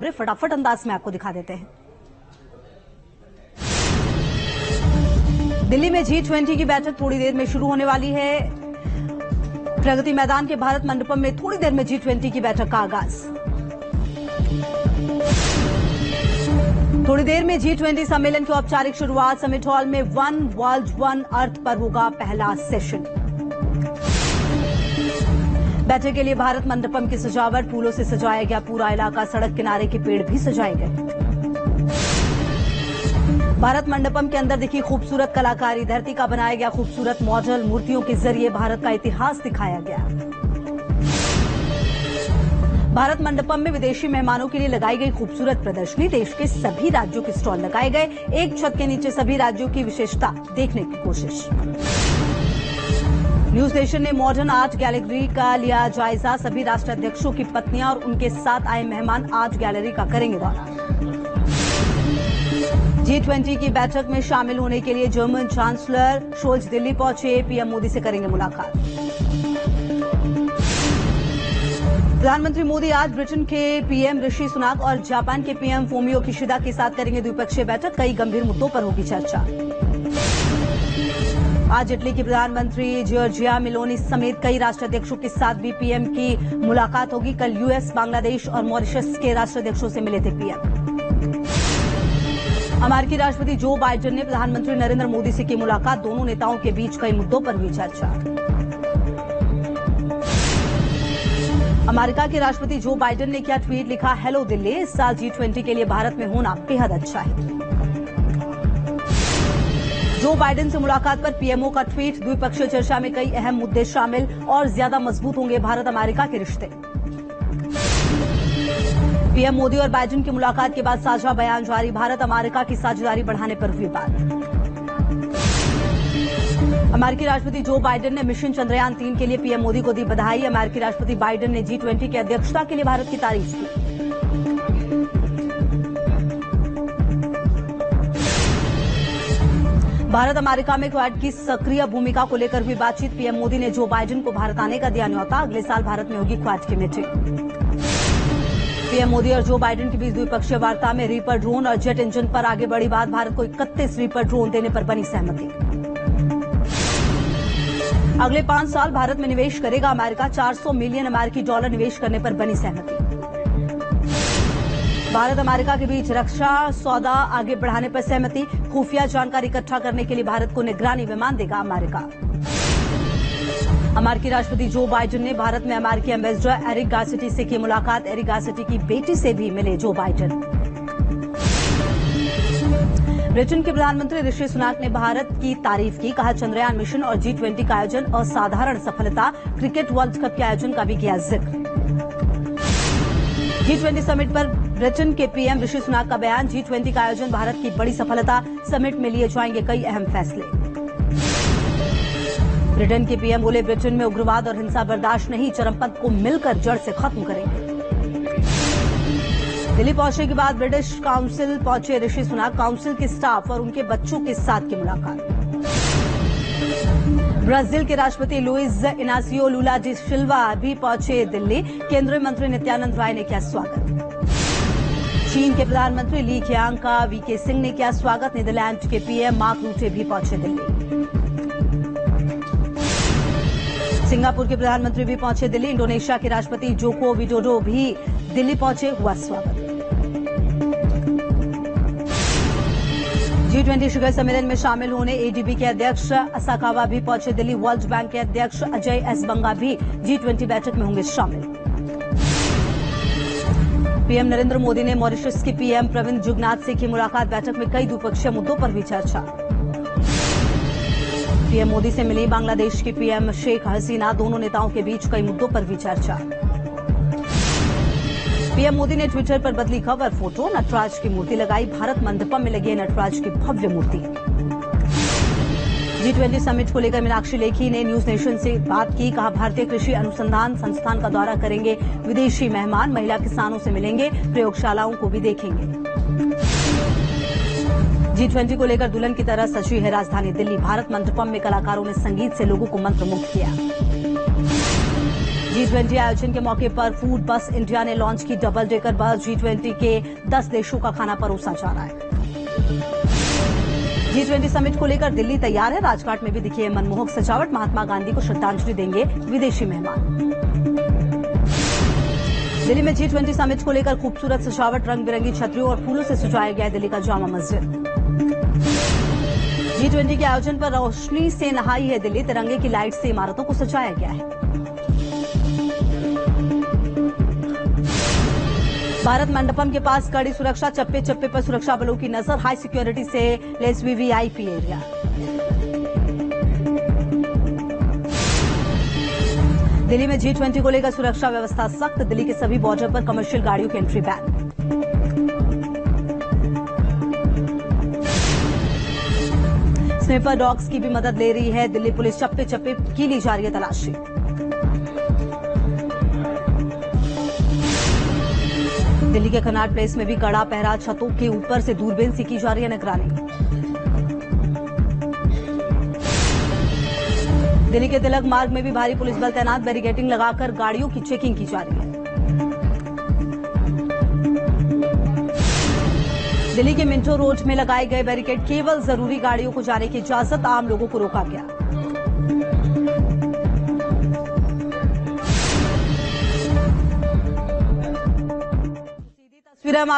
फटाफट अंदाज में आपको दिखा देते हैं। दिल्ली में G20 की बैठक थोड़ी देर में शुरू होने वाली है। प्रगति मैदान के भारत मंडपम में थोड़ी देर में G20 की बैठक का आगाज। थोड़ी देर में G20 सम्मेलन की औपचारिक शुरुआत। समिट हॉल में वन वर्ल्ड वन अर्थ पर होगा पहला सेशन। बैठक के लिए भारत मंडपम की सजावट, फूलों से सजाया गया पूरा इलाका, सड़क किनारे के पेड़ भी सजाए गए। भारत मंडपम के अंदर देखिए खूबसूरत कलाकारी, धरती का बनाया गया खूबसूरत मॉडल, मूर्तियों के जरिए भारत का इतिहास दिखाया गया। भारत मंडपम में विदेशी मेहमानों के लिए लगाई गई खूबसूरत प्रदर्शनी, देश के सभी राज्यों के स्टॉल लगाए गए। एक छत के नीचे सभी राज्यों की विशेषता देखने की कोशिश। न्यूज नेशन ने मॉडर्न आर्ट गैलरी का लिया जायजा। सभी राष्ट्राध्यक्षों की पत्नियां और उनके साथ आए मेहमान आर्ट गैलरी का करेंगे दौरा। G20 की बैठक में शामिल होने के लिए जर्मन चांसलर शोल्ज दिल्ली पहुंचे, पीएम मोदी से करेंगे मुलाकात। प्रधानमंत्री मोदी आज ब्रिटेन के पीएम ऋषि सुनाक और जापान के पीएम फूमियो किशिदा के साथ करेंगे द्विपक्षीय बैठक। कई गंभीर मुद्दों पर होगी चर्चा। आज इटली के प्रधानमंत्री जॉर्जिया मेलोनी समेत कई राष्ट्राध्यक्षों के साथ भी पीएम की मुलाकात होगी। कल यूएस, बांग्लादेश और मॉरिशस के राष्ट्राध्यक्षों से मिले थे पीएम। अमेरिकी राष्ट्रपति जो बाइडेन ने प्रधानमंत्री नरेंद्र मोदी से की मुलाकात। दोनों नेताओं के बीच कई मुद्दों पर हुई चर्चा। अमेरिका के राष्ट्रपति जो बाइडेन ने किया ट्वीट, लिखा हेलो दिल्ली, इस साल G20 के लिए भारत में होना बेहद अच्छा है। जो बाइडेन से मुलाकात पर पीएमओ का ट्वीट, द्विपक्षीय चर्चा में कई अहम मुद्दे शामिल, और ज्यादा मजबूत होंगे भारत अमेरिका के रिश्ते। पीएम मोदी और बाइडेन की मुलाकात के बाद साझा बयान जारी, भारत अमेरिका की साझेदारी बढ़ाने पर हुई बात। अमेरिकी राष्ट्रपति जो बाइडेन ने मिशन चंद्रयान 3 के लिए पीएम मोदी को दी बधाई। अमेरिकी राष्ट्रपति बाइडेन ने G20 की अध्यक्षता के लिए भारत की तारीफ की। भारत अमेरिका में क्वाड की सक्रिय भूमिका को लेकर हुई बातचीत। पीएम मोदी ने जो बाइडेन को भारत आने का दिया न्यौता। अगले साल भारत में होगी क्वाड की मीटिंग। पीएम मोदी और जो बाइडेन के बीच द्विपक्षीय वार्ता में रीपर ड्रोन और जेट इंजन पर आगे बढ़ी बात। भारत को 31 रीपर ड्रोन देने पर बनी सहमति। अगले 5 साल भारत में निवेश करेगा अमेरिका। 400 मिलियन अमेरिकी डॉलर निवेश करने पर बनी सहमति। भारत अमेरिका के बीच रक्षा सौदा आगे बढ़ाने पर सहमति। खुफिया जानकारी इकट्ठा करने के लिए भारत को निगरानी विमान देगा अमेरिका। अमेरिकी राष्ट्रपति जो बाइडेन ने भारत में अमेरिकी एम्बेसडर एरिक गार्सिटी से की मुलाकात। एरिक गार्सिटी की बेटी से भी मिले जो बाइडेन। ब्रिटेन के प्रधानमंत्री ऋषि सुनाक ने भारत की तारीफ की, कहा चंद्रयान मिशन और G20 का आयोजन असाधारण सफलता। क्रिकेट वर्ल्ड कप के आयोजन का भी किया जिक्र। G20 समिट पर ब्रिटेन के पीएम ऋषि सुनाक का बयान, G20 का आयोजन भारत की बड़ी सफलता। समिट में लिए जाएंगे कई अहम फैसले। ब्रिटेन के पीएम बोले, ब्रिटेन में उग्रवाद और हिंसा बर्दाश्त नहीं, चरमपंथ को मिलकर जड़ से खत्म करेंगे। दिल्ली पहुंचने के बाद ब्रिटिश काउंसिल पहुंचे ऋषि सुनाक। काउंसिल के स्टाफ और उनके बच्चों के साथ की मुलाकात। ब्राजील के राष्ट्रपति लुइस इनासियो लुला डी सिल्वा भी पहुंचे दिल्ली। केंद्रीय मंत्री नित्यानंद राय ने किया स्वागत। चीन के प्रधानमंत्री ली क़ियांग का वीके सिंह ने किया स्वागत। नीदरलैंड के पीएम मार्क रूटे भी पहुंचे दिल्ली। सिंगापुर के प्रधानमंत्री भी पहुंचे दिल्ली। इंडोनेशिया के राष्ट्रपति जोको विडोडो भी दिल्ली पहुंचे, हुआ स्वागत। G20 शिखर सम्मेलन में शामिल होने एडीबी के अध्यक्ष असाकावा भी पहुंचे दिल्ली। वर्ल्ड बैंक के अध्यक्ष अजय एस बंगा भी G20 बैठक में होंगे शामिल। पीएम नरेंद्र मोदी ने मॉरिशस के पीएम प्रविंद जुगनाथ से की मुलाकात। बैठक में कई द्विपक्षीय मुद्दों पर हुई चर्चा। पीएम मोदी से मिली बांग्लादेश की पीएम शेख हसीना। दोनों नेताओं के बीच कई मुद्दों पर हुई चर्चा। पीएम मोदी ने ट्विटर पर बदली खबर, फोटो, नटराज की मूर्ति लगाई। भारत मंडपम में लगी नटराज की भव्य मूर्ति। G20 समिट को लेकर मीनाक्षी लेखी ने न्यूज नेशन से बात की, कहा भारतीय कृषि अनुसंधान संस्थान का दौरा करेंगे विदेशी मेहमान। महिला किसानों से मिलेंगे, प्रयोगशालाओं को भी देखेंगे। G20 को लेकर दुल्हन की तरह सजी है राजधानी दिल्ली। भारत मंडपम में कलाकारों ने संगीत से लोगों को मंत्रमुग्ध किया। G20 आयोजन के मौके पर फूड बस इंडिया ने लॉन्च की डबल डेकर बस। G20 के 10 देशों का खाना परोसा जा रहा है। G20 समिट को लेकर दिल्ली तैयार है। राजघाट में भी दिखी है मनमोहक सजावट। महात्मा गांधी को श्रद्धांजलि देंगे विदेशी मेहमान। दिल्ली में G20 समिट को लेकर खूबसूरत सजावट, रंग बिरंगी छतरियों और फूलों से सजाया गया है दिल्ली का जामा मस्जिद। G20 के आयोजन पर रोशनी से नहाई है दिल्ली। तिरंगे की लाइट से इमारतों को सजाया गया है। भारत मंडपम के पास कड़ी सुरक्षा, चप्पे चप्पे पर सुरक्षा बलों की नजर। हाई सिक्योरिटी से लेस वीवीआईपी एरिया। दिल्ली में G20 को लेकर सुरक्षा व्यवस्था सख्त। दिल्ली के सभी बॉर्डर पर कमर्शियल गाड़ियों की एंट्री बैन। स्निपर डॉग्स की भी मदद ले रही है दिल्ली पुलिस। चप्पे चप्पे की ली जा रही है तलाशी। दिल्ली के कनॉट प्लेस में भी कड़ा पहरा। छतों के ऊपर से दूरबीन से की जा रही है निगरानी। दिल्ली के तिलक मार्ग में भी भारी पुलिस बल तैनात। बैरिकेडिंग लगाकर गाड़ियों की चेकिंग की जा रही है। दिल्ली के मिंटो रोड में लगाए गए बैरिकेड, केवल जरूरी गाड़ियों को जाने की इजाजत। आम लोगों को रोका गया।